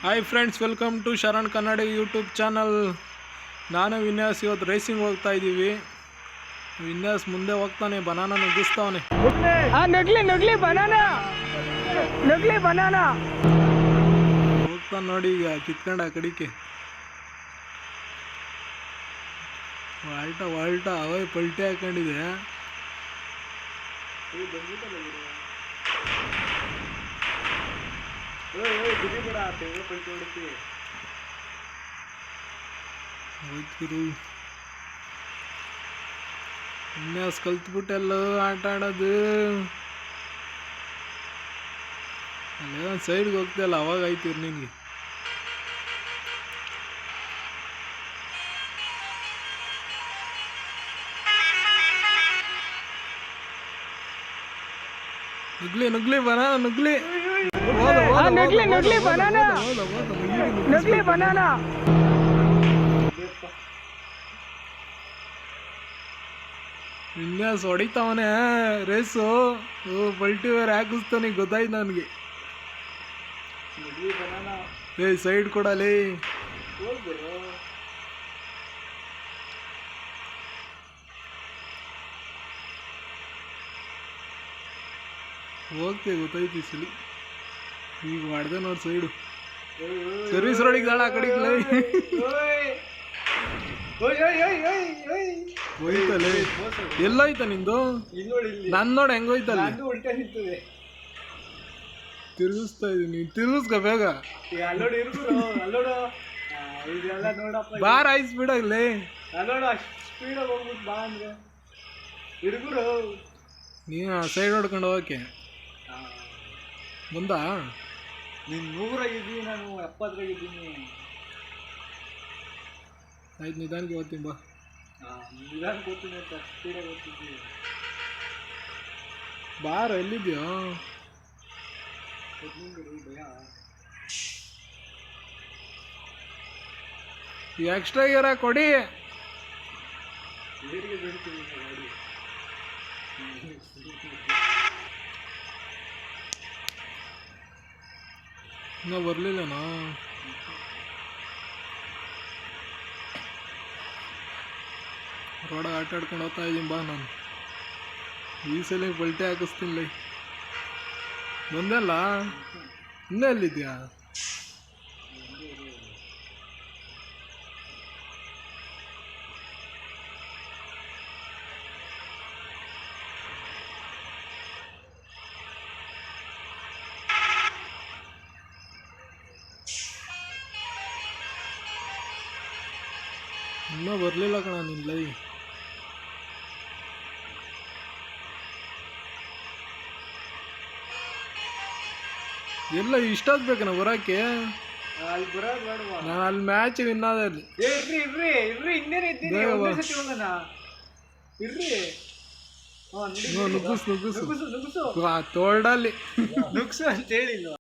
Hi friends, welcome to Sharan Kannada YouTube channel. ನಾನು ವಿನ್ಯಾಸ್ ಇವತ್ತು racing ಹೋಗ್ತಾ ಇದ್ದೀವಿ. ವಿನ್ಯಾಸ್ ಮುಂದೆ ಹೋಗ್ತಾನೆ, ಬನಾನ ನುಗ್ಗಿಸ್ತಾವನೆ. ಹೋಗ್ತಾನೆ ನೋಡಿ, ಈಗ ಕಿತ್ಕೊಂಡ ಆ ಕಡಿಕೆ ವಾಲ್ಟ ಅವೇ ಪಲ್ಟಿ ಹಾಕೊಂಡಿದೆ. ವಿನ್ಯಾಸ್ ಕಲ್ತ್ಬಿಟ್ಟೆಲ್ಲ ಆಟ ಆಡೋದು. ಅಲ್ಲೇ ಸೈಡ್ಗೆ ಹೋಗ್ತಿಯಲ್ಲ, ಅವಾಗ ಆಯ್ತಿರ್ ನಿನ್ಗೆ. ನುಗ್ಲಿ ಬನಾನ ನುಗ್ಲಿ ಬನಾನ. ವಿನ್ಯಾಸ್ ಹೊಡಿತಾವನೆ ರೇಸು. ಪಲ್ಟಿ ಬೇರೆ ಹಾಕಿಸ್ತಾನೆ, ಗೊತ್ತಾಯ್ತು ನನಗೆ. ಸೈಡ್ ಕೊಡಲಿ. ಹೋಗ್ತೇ, ಗೊತ್ತಾಯ್ತು ಈ ಸಲಿ. ಈಗ ಮಾಡ್ದೆ ನೋಡಿ ಸೈಡು. ಸರ್ವಿಸ್ ರೋಡಿಗೆ ದಾಳ ಆ ಕಡೆಗೆ ಹೋಯ್ತಲ್ಲ. ಎಲ್ಲೋಯ್ತ ನಿಂದು? ನನ್ ನೋಡಿ ಹೆಂಗೋಯ್ತಲ್ಲ. ತಿರುಗಿಸ್ತಾ ಇದೀನಿ, ತಿರುಗಿಸ್ಕ ಬೇಗ. ಬಾರ ಐ ಸ್ಪೀಡ್ ಆಗಲಿ. ನೀನು ಸೈಡ್ ಹೊಡ್ಕೊಂಡು ಹೋಗಕ್ಕೆ ಬಂದ. ನೀನು 100 ನಾನು 70 ಆಯ್ತು, ನಿಧಾನಕ್ಕೆ ಓದ್ತೀನಿ ಬಾ. ನಿಧಾನಕ್ಕೆ ಓದ್ತೀನಿ ಅಂತ ಸ್ಪೀಡಾಗಿ ಓದ್ತಿದ್ದೀನಿ. ಬಾರ, ಎಲ್ಲಿದ್ಯೋ? ಭಯ ಎಕ್ಸ್ಟ್ರಾ ಗಿಯರ ಕೊಡಿ. ಇನ್ನೂ ಬರಲಿಲ್ಲನಾ? ರೋಡಾಗ ಆಟ ಆಡ್ಕೊಂಡು ಹೋಗ್ತಾ ಇದ್ದೀನಿ ಬಾ. ನಾನು ಈ ಸಲ ಪಲ್ಟಿ ಹಾಕಿಸ್ತೀನಿ. ಬಂದಲ್ಲ, ಇನ್ನೂ ಎಲ್ಲಿದ್ಯಾ? ಇನ್ನೂ ಬರಲಿಲ್ಲ ಕಣ ನಿನ್ನ ಲೈ. ಎಲ್ಲ ಇಷ್ಟೊತ್ತು ಬೇಕನ ಬರೋಕ್ಕೆ? ನಾನು ಅಲ್ಲಿ ಮ್ಯಾಚ್ ವಿನ್ ಆದಲ್ಲಿ. ನುಗ್ಗಿಸು ತೋಲ್ಡಲ್ಲಿ ನುಗ್ಸು ಅಂತ ಹೇಳಿಲ್ಲ.